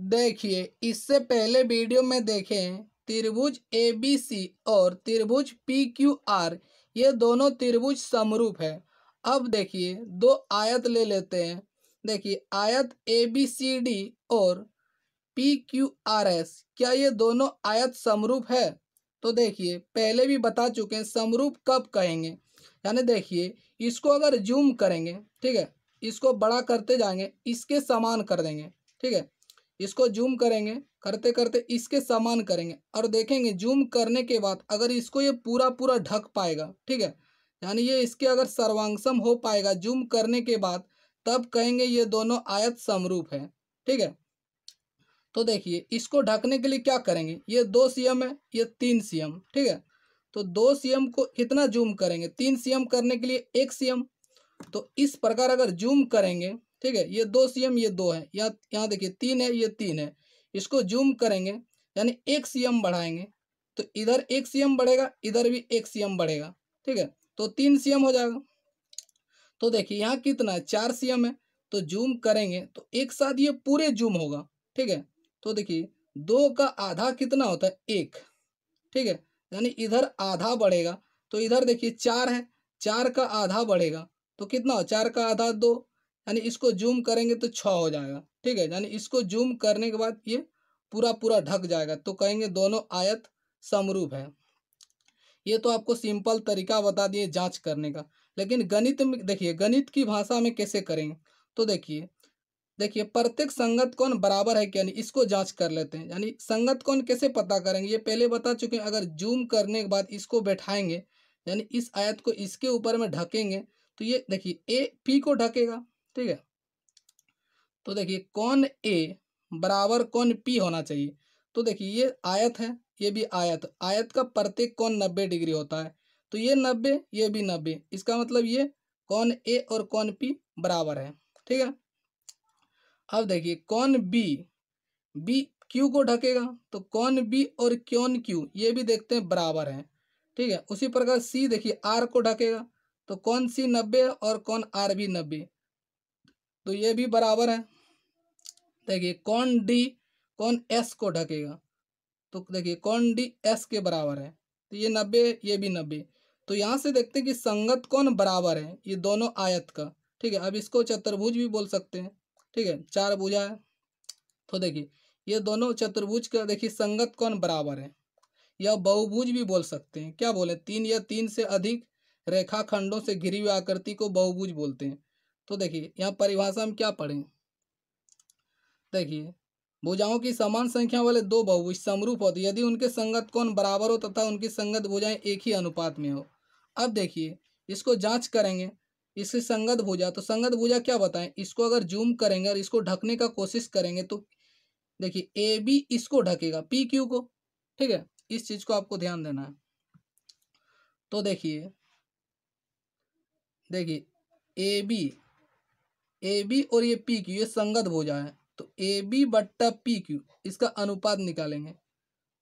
देखिए, इससे पहले वीडियो में देखें त्रिभुज ABC और त्रिभुज PQR, ये दोनों त्रिभुज समरूप है। अब देखिए दो आयत ले लेते हैं। देखिए आयत ABCD और PQRS, क्या ये दोनों आयत समरूप है? तो देखिए पहले भी बता चुके हैं समरूप कब कहेंगे, यानी देखिए इसको अगर जूम करेंगे, ठीक है, इसको बड़ा करते जाएंगे, इसके समान कर देंगे, ठीक है, इसको जूम करेंगे, करते करते इसके समान करेंगे और देखेंगे जूम करने के बाद अगर इसको ये पूरा पूरा ढक पाएगा, ठीक है, यानी ये इसके अगर सर्वांगसम हो पाएगा जूम करने के बाद, तब कहेंगे ये दोनों आयत समरूप है। ठीक है, तो देखिए इसको ढकने के लिए क्या करेंगे, ये 2 cm है, ये 3 cm, ठीक है, तो 2 cm को कितना जूम करेंगे, 3 cm करने के लिए 1 cm, तो इस प्रकार अगर जूम करेंगे, ठीक है, ये 2 cm, ये 2 है, यहाँ देखिए 3 है, ये 3 है, इसको जूम करेंगे यानी 1 cm बढ़ाएंगे, तो इधर 1 cm बढ़ेगा, इधर भी 1 cm बढ़ेगा, ठीक है, तो 3 cm हो जाएगा। तो देखिए यहाँ कितना है, 4 cm है, तो जूम करेंगे तो एक साथ ये पूरे जूम होगा। ठीक है, तो देखिए 2 का आधा कितना होता है, 1, ठीक है, यानी इधर आधा बढ़ेगा, तो इधर देखिए 4 है, 4 का आधा बढ़ेगा तो कितना हो, 4 का आधा 2, यानी इसको जूम करेंगे तो 6 हो जाएगा। ठीक है, यानी इसको जूम करने के बाद ये पूरा पूरा ढक जाएगा, तो कहेंगे दोनों आयत समरूप है। ये तो आपको सिंपल तरीका बता दिए जांच करने का, लेकिन गणित में देखिए, गणित की भाषा में कैसे करेंगे, तो देखिए देखिए प्रत्येक संगत कोण बराबर है क्या नहीं, इसको जांच कर लेते हैं। यानी संगत कोण कैसे पता करेंगे, ये पहले बता चुके हैं, अगर जूम करने के बाद इसको बैठाएंगे, यानी इस आयत को इसके ऊपर में ढकेंगे, तो ये देखिए ए पी को ढकेगा। ठीक है, तो देखिए कोण ए बराबर कोण पी होना चाहिए। तो देखिए ये आयत है, ये भी आयत, आयत का प्रत्येक कोण 90 डिग्री होता है, तो ये 90, ये भी 90, इसका मतलब ये कोण ए और कोण पी बराबर है। ठीक है, अब देखिए कौन बी, बी क्यू को ढकेगा, तो कौन बी और कौन क्यू ये भी देखते हैं बराबर है। ठीक है, उसी प्रकार सी देखिए आर को ढकेगा, तो कौन सी 90 और कौन आर भी 90, तो ये भी बराबर है। देखिए कौन डी कौन एस को ढकेगा, तो देखिए कौन डी एस के बराबर है, तो ये 90, ये भी 90, तो यहाँ से देखते हैं कि संगत कौन बराबर है, ये दोनों आयत का। ठीक है, अब इसको चतुर्भुज भी बोल सकते हैं। ठीक है, 4 भुजा है, तो देखिए ये दोनों चतुर्भुज का देखिए संगत कोण बराबर है, या बहुभुज भी बोल सकते हैं। क्या बोले, 3 या 3 से अधिक रेखाखंडों से घिरी हुई आकृति को बहुभुज बोलते हैं। तो देखिए यहाँ परिभाषा में क्या पढ़ें, देखिए भुजाओं की समान संख्या वाले दो बहुभुज समरूप होते यदि उनके संगत कोण बराबर हो तथा उनकी संगत भुजाएं एक ही अनुपात में हो। अब देखिए इसको जांच करेंगे, इसकी संगत भुजा, तो संगत भुजा क्या बताएं, इसको अगर जूम करेंगे और इसको ढकने का कोशिश करेंगे, तो देखिए ए बी इसको ढकेगा पी क्यू को। ठीक है, इस चीज को आपको ध्यान देना है। तो देखिए देखिए ए बी और ये पी क्यू ये संगत भुजा है, तो ए बी बट्टा पी क्यू इसका अनुपात निकालेंगे,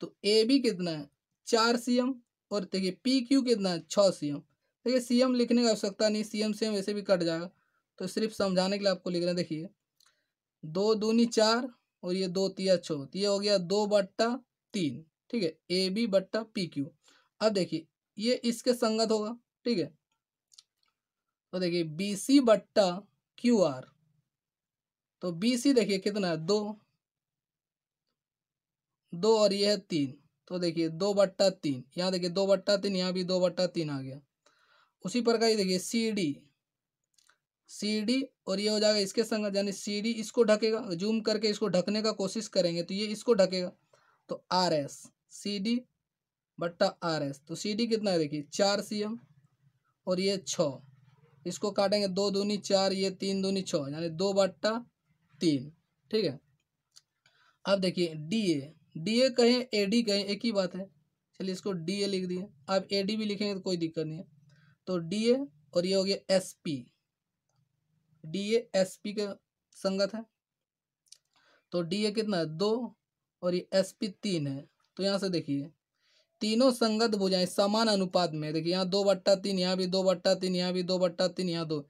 तो ए बी कितना है 4 cm और देखिए पी क्यू कितना है 6 cm। देखिए cm लिखने की आवश्यकता नहीं, cm से वैसे भी कट जाएगा, तो सिर्फ समझाने के लिए आपको लिख रहे हैं। देखिए 2 दूनी 4 और ये 2 तिया 6, तो ये हो गया 2/3। ठीक है, ए बी बट्टा पी क्यू। अब देखिए ये इसके संगत होगा। ठीक है, तो देखिए बी सी बट्टा क्यू आर, तो बी सी देखिए कितना है 2, 2 और ये है 3, तो देखिए 2/3, यहाँ देखिए 2/3, यहाँ भी 2/3 आ गया। उसी प्रकार ये देखिए सी डी और ये हो जाएगा इसके संगत, यानी सी डी इसको ढकेगा, जूम करके इसको ढकने का कोशिश करेंगे तो ये इसको ढकेगा, तो आर एस सी डी बट्टा आर एस, तो सी डी कितना है देखिए 4 cm और ये 6, इसको काटेंगे 2 दूनी 4, ये 3 दूनी 6, यानी 2/3। ठीक है, अब देखिए डी ए कहें ए डी कहें एक ही बात है, चलिए इसको डी ए लिख दिए। अब ए डी भी लिखेंगे तो कोई दिक्कत नहीं है, तो डी ए और ये हो गया S P, D A S P का संगत है, तो डी ए कितना है 2 और ये एस पी 3 है। तो यहाँ से देखिए तीनों संगत भुजाएं समान अनुपात में, देखिए यहाँ 2/3, यहाँ भी 2/3, यहाँ भी 2/3, यहाँ 2,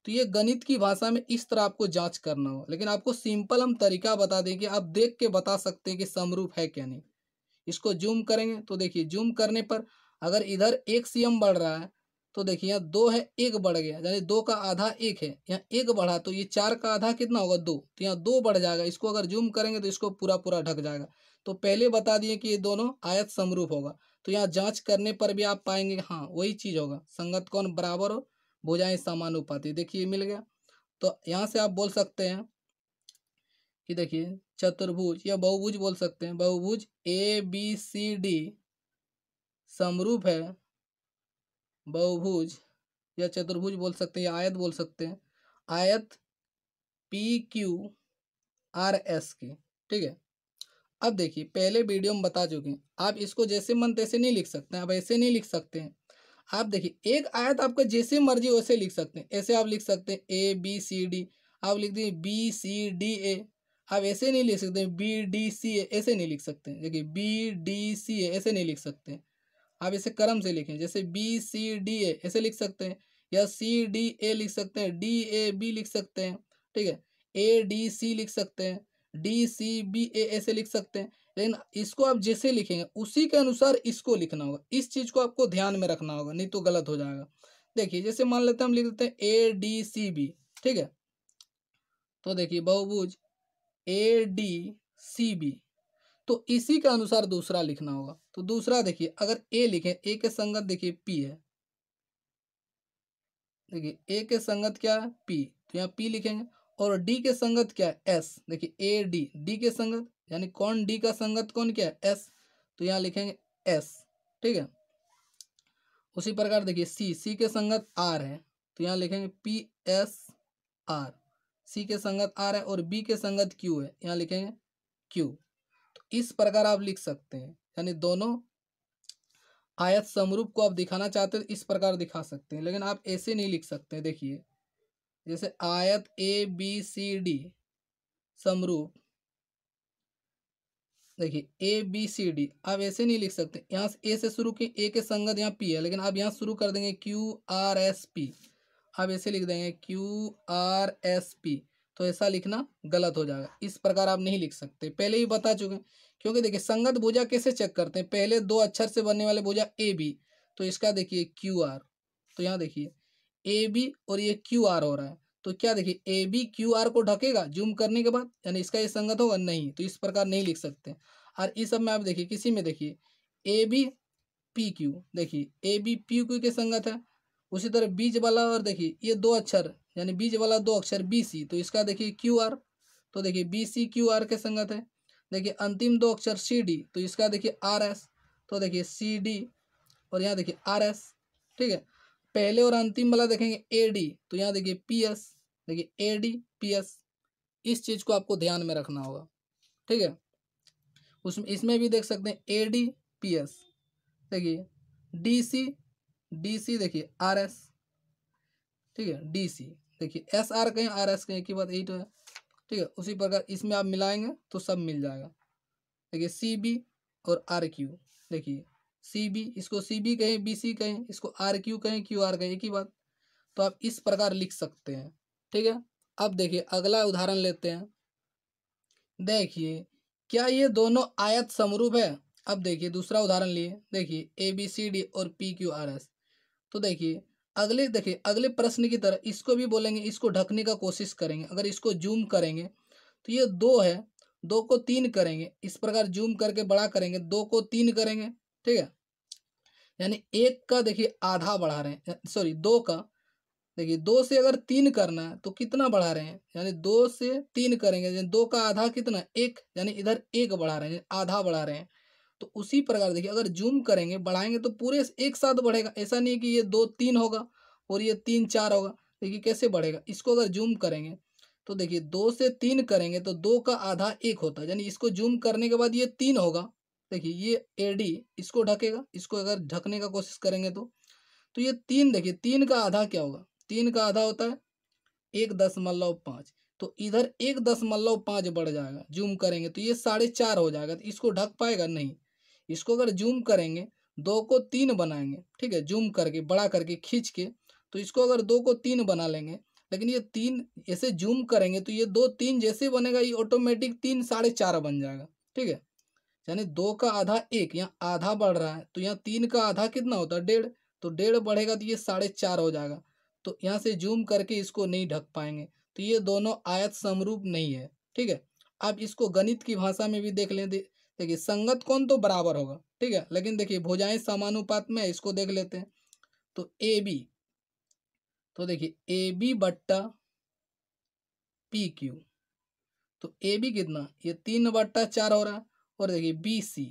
तो ये गणित की भाषा में इस तरह आपको जांच करना हो, लेकिन आपको सिंपल हम तरीका बता दें कि आप देख के बता सकते हैं कि समरूप है क्या नहीं। इसको जूम करेंगे तो देखिए जूम करने पर अगर इधर 1 cm बढ़ रहा है तो देखिए यहाँ 2 है, 1 बढ़ गया, यानी 2 का आधा 1 है, यहाँ 1 बढ़ा तो ये 4 का आधा कितना होगा 2, तो यहाँ 2 बढ़ जाएगा। इसको अगर जूम करेंगे तो इसको पूरा पूरा ढक जाएगा। तो पहले बता दिए कि ये दोनों आयत समरूप होगा। तो यहाँ जांच करने पर भी आप पाएंगे हाँ वही चीज होगा, संगत कोण बराबर हो, भुजाएं समानुपाती। देखिए मिल गया। तो यहाँ से आप बोल सकते हैं कि देखिए चतुर्भुज या बहुभुज बोल सकते हैं, बहुभुज ABCD समरूप है, बहुभुज या चतुर्भुज बोल सकते हैं या आयत बोल सकते हैं, आयत PQRS की। ठीक है। अब देखिए पहले वीडियो में बता चुके हैं, आप इसको जैसे मन तैसे नहीं लिख सकते हैं, आप ऐसे नहीं लिख सकते हैं। आप देखिए एक आयत आपका जैसे मर्जी वैसे लिख सकते हैं। ऐसे आप लिख सकते हैं ABCD, आप लिख दीजिए BCDA। आप ऐसे नहीं लिख सकते BDCA, ऐसे नहीं लिख सकते हैं। देखिए BDCA ऐसे नहीं लिख सकते हैं। आप इसे क्रम से लिखें, जैसे BCDA ऐसे लिख सकते हैं, या CDA लिख सकते हैं, DAB लिख सकते हैं। ठीक है। ADC लिख सकते हैं, DCBA ऐसे लिख सकते हैं। लेकिन इसको आप जैसे लिखेंगे उसी के अनुसार इसको लिखना होगा। इस चीज को आपको ध्यान में रखना होगा, नहीं तो गलत हो जाएगा। देखिए जैसे मान लेते हैं हम लिख देते हैं ADCB। ठीक है। तो देखिए बहुभुज ADCB, तो इसी के अनुसार दूसरा लिखना होगा। तो दूसरा देखिए अगर ए लिखें, ए के संगत देखिए पी है। देखिए ए के संगत क्या है पी, तो यहाँ पी लिखेंगे। और डी के संगत क्या है एस। देखिए ए डी, डी के संगत यानी कौन डी का संगत कौन क्या है एस, तो यहाँ लिखेंगे एस। ठीक है। उसी प्रकार देखिए सी, सी के संगत आर है, तो यहाँ लिखेंगे PSR। सी के संगत आर है और बी के संगत क्यू है, यहाँ लिखेंगे क्यू। तो इस प्रकार आप लिख सकते हैं, यानी दोनों आयत समरूप को आप दिखाना चाहते हैं तो इस प्रकार दिखा सकते हैं, लेकिन आप ऐसे नहीं लिख सकते। देखिए जैसे आयत ABCD समरूप, देखिए ABCD आप ऐसे नहीं लिख सकते। यहाँ से ए से शुरू किए, ए के संगत यहाँ पी है, लेकिन आप यहाँ शुरू कर देंगे QRSP, आप ऐसे लिख देंगे QRSP, तो ऐसा लिखना गलत हो जाएगा। इस प्रकार आप नहीं लिख सकते, पहले ही बता चुके हैं। क्योंकि देखिए संगत भुजा कैसे चेक करते हैं, पहले 2 अक्षर से बनने वाले भुजा AB, तो इसका देखिए QR, तो यहाँ देखिए AB और ये QR हो रहा है, तो क्या देखिए AB QR को ढकेगा जूम करने के बाद, यानी इसका ये संगत होगा नहीं, तो इस प्रकार नहीं लिख सकते। और इस सब में आप देखिए किसी में देखिए ABPQ, देखिए ABPQ के संगत है। उसी तरह बीच वाला, और देखिए ये 2 अक्षर यानी बीच वाला 2 अक्षर BC, तो इसका देखिए QR, तो देखिए BC QR के संगत है। देखिए अंतिम 2 अक्षर CD, तो इसका देखिए RS, तो देखिए CD और यहाँ देखिए RS। ठीक है। पहले और अंतिम वाला देखेंगे AD, तो यहाँ देखिए PS, देखिए AD PS। इस चीज को आपको ध्यान में रखना होगा। ठीक है। उसमें इसमें भी देख सकते हैं AD PS, देखिए DC देखिए RS। ठीक है। DC देखिए SR कहीं RS कहीं, एक ही बात, यही तो है। ठीक है। उसी प्रकार इसमें आप मिलाएंगे तो सब मिल जाएगा। देखिए CB और RQ, देखिए CB, इसको CB कहें, BC कहें, इसको RQ कहें, QR कहें, एक ही बात। तो आप इस प्रकार लिख सकते हैं। ठीक है। अब देखिए अगला उदाहरण लेते हैं। देखिए क्या ये दोनों आयत समरूप है। अब देखिए दूसरा उदाहरण लिए, देखिए ABCD और PQRS। तो देखिए अगले प्रश्न की तरह इसको भी बोलेंगे, इसको ढकने का कोशिश करेंगे। अगर इसको जूम करेंगे तो ये 2 है, 2 को 3 करेंगे, इस प्रकार जूम करके बड़ा करेंगे, 2 को 3 करेंगे। ठीक है। यानी 1 का देखिए आधा बढ़ा रहे हैं, सॉरी 2 का, देखिए 2 से अगर 3 करना है तो कितना बढ़ा रहे हैं, यानी 2 से 3 करेंगे, यानी 2 का आधा कितना 1, यानी इधर 1 बढ़ा रहे हैं, आधा बढ़ा रहे हैं। तो उसी प्रकार देखिए अगर जूम करेंगे बढ़ाएंगे तो पूरे एक साथ बढ़ेगा। ऐसा नहीं कि ये 2 3 होगा और ये 3 4 होगा। देखिए कैसे बढ़ेगा, इसको अगर जूम करेंगे तो देखिए 2 से 3 करेंगे तो 2 का आधा 1 होता है, यानी इसको जूम करने के बाद ये 3 होगा। देखिए ये AD इसको ढकेगा, इसको अगर ढकने का कोशिश करेंगे तो ये 3, देखिए 3 का आधा क्या होगा, 3 का आधा होता है 1.5, तो इधर 1.5 बढ़ जाएगा। जूम करेंगे तो ये 4.5 हो जाएगा, तो इसको ढक पाएगा नहीं। इसको अगर जूम करेंगे 2 को 3 बनाएंगे, ठीक है, जूम करके बड़ा करके खींच के, तो इसको अगर 2 को 3 बना लेंगे लेकिन ये तीन ऐसे जूम करेंगे तो ये दो तीन जैसे बनेगा ये ऑटोमेटिक 3 4.5 बन जाएगा। ठीक है, यानी 2 का आधा 1, यहाँ आधा बढ़ रहा है तो यहाँ 3 का आधा कितना होता है 1.5, तो 1.5 बढ़ेगा तो ये 4.5 हो जाएगा। तो यहाँ से जूम करके इसको नहीं ढक पाएंगे, तो ये दोनों आयत समरूप नहीं है। ठीक है, अब इसको गणित की भाषा में भी देख लें। देखिए संगत कोण तो बराबर होगा, ठीक है, लेकिन देखिए भुजाएं समानुपात में है, इसको देख लेते हैं। तो ए बी, तो देखिए ए बी बट्टा पी क्यू, तो ए बी कितना, ये 3/4 हो रहा है। और देखिए बी सी,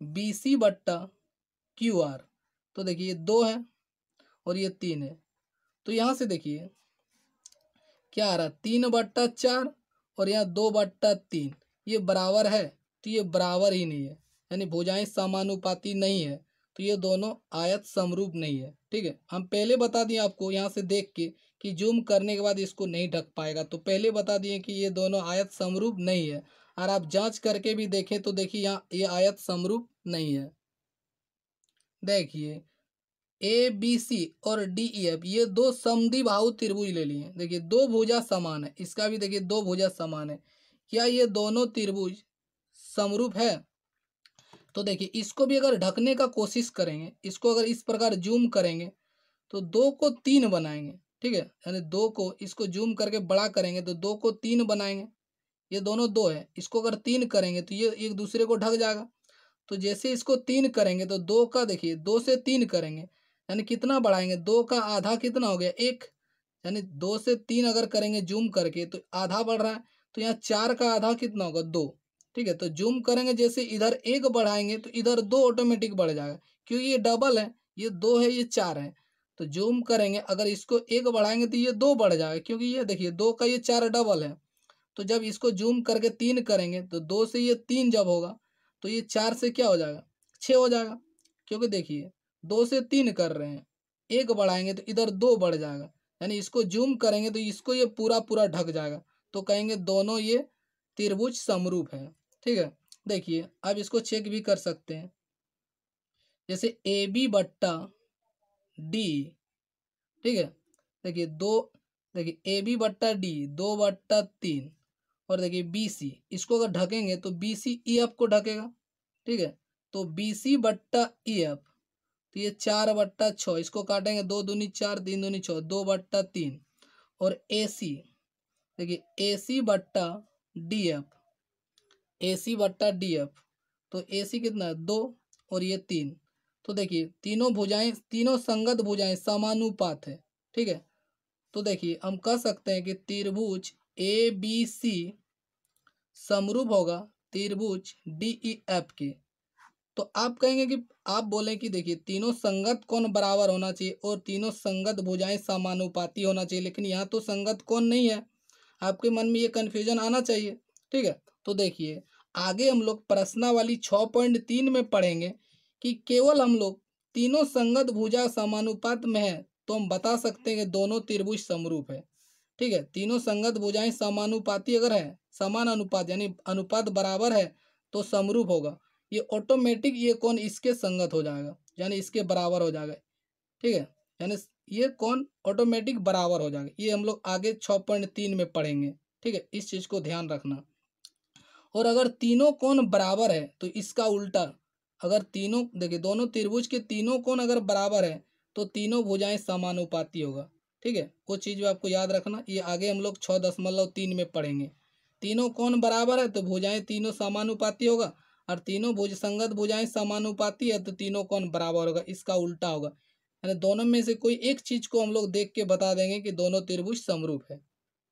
बी सी बट्टा क्यू आर, तो देखिए ये 2 है और ये 3 है। तो यहाँ से देखिए क्या आ रहा है 3/4 और यहाँ 2/3, ये बराबर है, तो ये बराबर ही नहीं है, यानी भुजाएं समानुपाती नहीं है, तो ये दोनों आयत समरूप नहीं है। ठीक है, हम पहले बता दिए आपको यहाँ से देख के कि जूम करने के बाद इसको नहीं ढक पाएगा, तो पहले बता दिए कि ये दोनों आयत समरूप नहीं है। और आप जांच करके भी देखें तो देखिए यहाँ ये आयत समरूप नहीं है। देखिए ए बी सी और डी ई एफ ये दो समद्विबाहु त्रिभुज ले लिए। देखिए दो भुजा समान है, इसका भी देखिए दो भुजा समान है। क्या ये दोनों त्रिभुज समरूप है? तो देखिए इसको भी अगर ढकने का कोशिश करेंगे, इसको अगर इस प्रकार जूम करेंगे तो 2 को 3 बनाएंगे। ठीक है, यानी 2 को इसको जूम करके बड़ा करेंगे तो 2 को 3 बनाएंगे। ये दोनों 2 है, इसको अगर 3 करेंगे तो ये एक दूसरे को ढक जाएगा। तो जैसे इसको 3 करेंगे तो 2 का देखिए 2 से 3 करेंगे यानी कितना बढ़ाएंगे, 2 का आधा कितना हो गया 1, यानी 2 से 3 अगर करेंगे जूम करके तो आधा बढ़ रहा है। तो यहाँ 4 का आधा कितना होगा 2। ठीक है, तो जूम करेंगे जैसे इधर 1 बढ़ाएंगे तो इधर 2 ऑटोमेटिक बढ़ जाएगा, क्योंकि ये डबल है, ये 2 है ये 4 है। तो जूम करेंगे अगर इसको 1 बढ़ाएंगे तो ये 2 बढ़ जाएगा, क्योंकि ये देखिए 2 का ये 4 डबल है। तो जब इसको जूम करके 3 करेंगे तो 2 से ये 3 जब होगा तो ये 4 से क्या हो जाएगा 6 हो जाएगा, क्योंकि देखिए 2 से 3 कर रहे हैं, 1 बढ़ाएंगे तो इधर 2 बढ़ जाएगा, यानी इसको जूम करेंगे तो इसको ये पूरा पूरा ढक जाएगा। तो कहेंगे दोनों ये त्रिभुज समरूप है। ठीक है, देखिए अब इसको चेक भी कर सकते हैं, जैसे ए बी बट्टा डी। ठीक है, देखिए देखिए ए बी बट्टा डी 2/3, और देखिए बी सी, इसको अगर ढकेंगे तो बी सी ई एफ को ढकेगा। ठीक है, तो बी सी बट्टा ई एफ, तो ये 4/6, इसको काटेंगे 2 दूनी 4 3 दूनी 6, 2/3। और ए सी, देखिए ए सी बट्टा डी एफ, ए सी बट्टा डी एफ, तो ए सी कितना है 2 और ये 3। तो देखिए तीनों भुजाएं, तीनों संगत भुजाएं समानुपात है। ठीक है, तो देखिए हम कह सकते हैं कि त्रिभुज ए बी सी समरूप होगा त्रिभुज डी ई एफ के। तो आप कहेंगे कि आप बोलें कि देखिए तीनों संगत कोण बराबर होना चाहिए और तीनों संगत भुजाएं समानुपाती होना चाहिए, लेकिन यहाँ तो संगत कोण नहीं है। आपके मन में ये कन्फ्यूजन आना चाहिए। ठीक है, तो देखिए आगे हम लोग प्रश्नावली 6.3 में पढ़ेंगे कि केवल हम लोग तीनों संगत भुजा समानुपात में है तो हम बता सकते हैं कि दोनों त्रिभुज समरूप है। ठीक है, तीनों संगत भुजाएं समानुपाती अगर है, समान अनुपात यानी अनुपात बराबर है तो समरूप होगा। ये ऑटोमेटिक ये कोण इसके संगत हो जाएगा, यानी इसके बराबर हो जाएगा। ठीक है, यानी ये कोण ऑटोमेटिक बराबर हो जाएगा। ये हम लोग आगे 6.3 में पढ़ेंगे। ठीक है, इस चीज़ को ध्यान रखना। और अगर तीनों कोण बराबर है तो इसका उल्टा, अगर तीनों देखिए दोनों त्रिभुज के तीनों कोण अगर बराबर है तो तीनों भुजाएं समानुपाती होगा। ठीक है, वो चीज़ भी आपको याद रखना, ये आगे हम लोग 6.3 में पढ़ेंगे। तीनों कोण बराबर है तो भुजाएं तीनों समानुपाती होगा, और तीनों भुज संगत भुजाएं समानुपाती है तो तीनों कोण बराबर होगा, इसका उल्टा होगा। यानी दोनों में से कोई एक चीज को हम लोग देख के बता देंगे कि दोनों त्रिभुज समरूप है।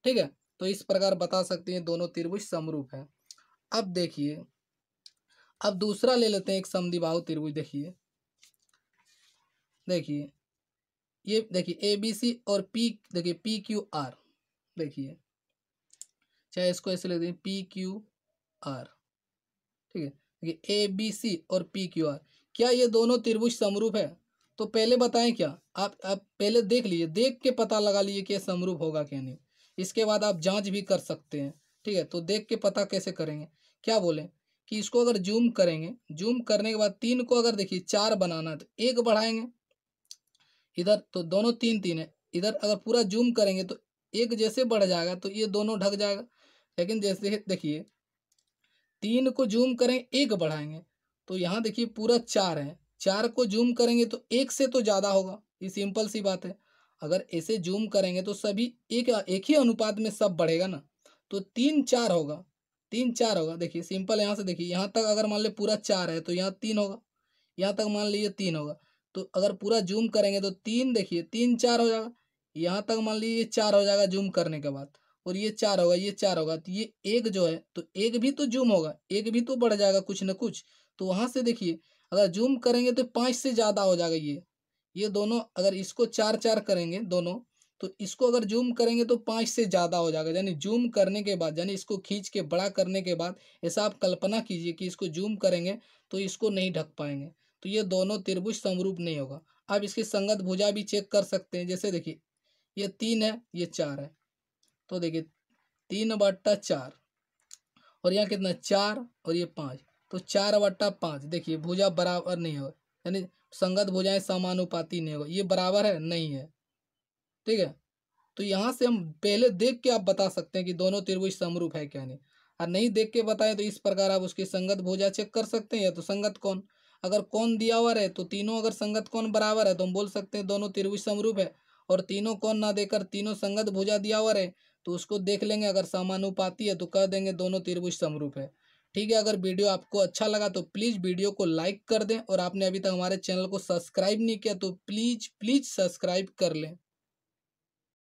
ठीक है, तो इस प्रकार बता सकते हैं दोनों त्रिभुज समरूप है। अब देखिए, अब दूसरा ले लेते हैं एक समद्विबाहु त्रिभुज। देखिए देखिए ये देखिए ए बी सी और पी, देखिए पी क्यू आर, देखिए चाहे इसको ऐसे ले दें पी क्यू आर। ठीक है, देखिए ए बी सी और पी क्यू आर, क्या ये दोनों त्रिभुज समरूप है? तो पहले बताएं क्या, आप पहले देख लीजिए, देख के पता लगा लीजिए कि समरूप होगा क्या नहीं, इसके बाद आप जांच भी कर सकते हैं। ठीक है, तो देख के पता कैसे करेंगे, क्या बोले कि इसको अगर जूम करेंगे, जूम करने के बाद 3 को अगर देखिए 4 बनाना है तो 1 बढ़ाएंगे इधर, तो दोनों 3 3 है, इधर अगर पूरा जूम करेंगे तो एक जैसे बढ़ जाएगा तो ये दोनों ढक जाएगा। लेकिन जैसे देखिए 3 को जूम करें 1 बढ़ाएंगे तो यहाँ देखिए पूरा 4 है, 4 को जूम करेंगे तो 1 से तो ज़्यादा होगा, ये सिंपल सी बात है। अगर ऐसे जूम करेंगे तो सभी एक ही अनुपात में सब बढ़ेगा ना, तो 3 4 होगा, 3 4 होगा। देखिए सिंपल, यहाँ से देखिए यहाँ तक अगर मान लीजिए पूरा 4 है तो यहाँ 3 होगा, यहाँ तक मान लीजिए 3 होगा। तो अगर पूरा जूम करेंगे तो 3 देखिए 3 4 हो जाएगा, यहाँ तक मान लीजिए 4 हो जाएगा जूम करने के बाद, और ये 4 होगा, ये 4 होगा, तो ये एक जो है तो एक भी तो जूम होगा, एक भी तो बढ़ जाएगा कुछ न कुछ। तो वहाँ से देखिए अगर जूम करेंगे तो 5 से ज़्यादा हो जाएगा ये दोनों। अगर इसको 4 4 करेंगे दोनों, तो इसको अगर जूम करेंगे तो 5 से ज़्यादा हो जाएगा। यानी जूम करने के बाद, यानी इसको खींच के बड़ा करने के बाद ऐसा आप कल्पना कीजिए कि इसको जूम करेंगे तो इसको नहीं ढक पाएंगे, तो ये दोनों त्रिभुज समरूप नहीं होगा। आप इसकी संगत भुजा भी चेक कर सकते हैं। जैसे देखिए ये 3 है, ये 4 है, तो देखिए 3/4, और यहाँ कितना 4 और ये 5, तो 4/5। देखिए भुजा बराबर नहीं होगा, यानी संगत भुजाएं समानुपाती नहीं होगा। ये बराबर है नहीं है, ठीक है। तो यहाँ से हम पहले देख के आप बता सकते हैं कि दोनों त्रिभुज समरूप है क्या नहीं। और नहीं देख के बताएं तो इस प्रकार आप उसकी संगत भुजा चेक कर सकते हैं, या तो संगत कोण। अगर कोण दिया हुआ है तो तीनों अगर संगत कोण बराबर है तो हम बोल सकते हैं दोनों त्रिभुज समरूप है। और तीनों कोण ना देकर तीनों संगत भुजा दिया हुआ है तो उसको देख लेंगे, अगर समानुपाती है तो कह देंगे दोनों त्रिभुज समरूप है। ठीक है, अगर वीडियो आपको अच्छा लगा तो प्लीज़ वीडियो को लाइक कर दें, और आपने अभी तक हमारे चैनल को सब्सक्राइब नहीं किया तो प्लीज़ प्लीज़ सब्सक्राइब कर लें।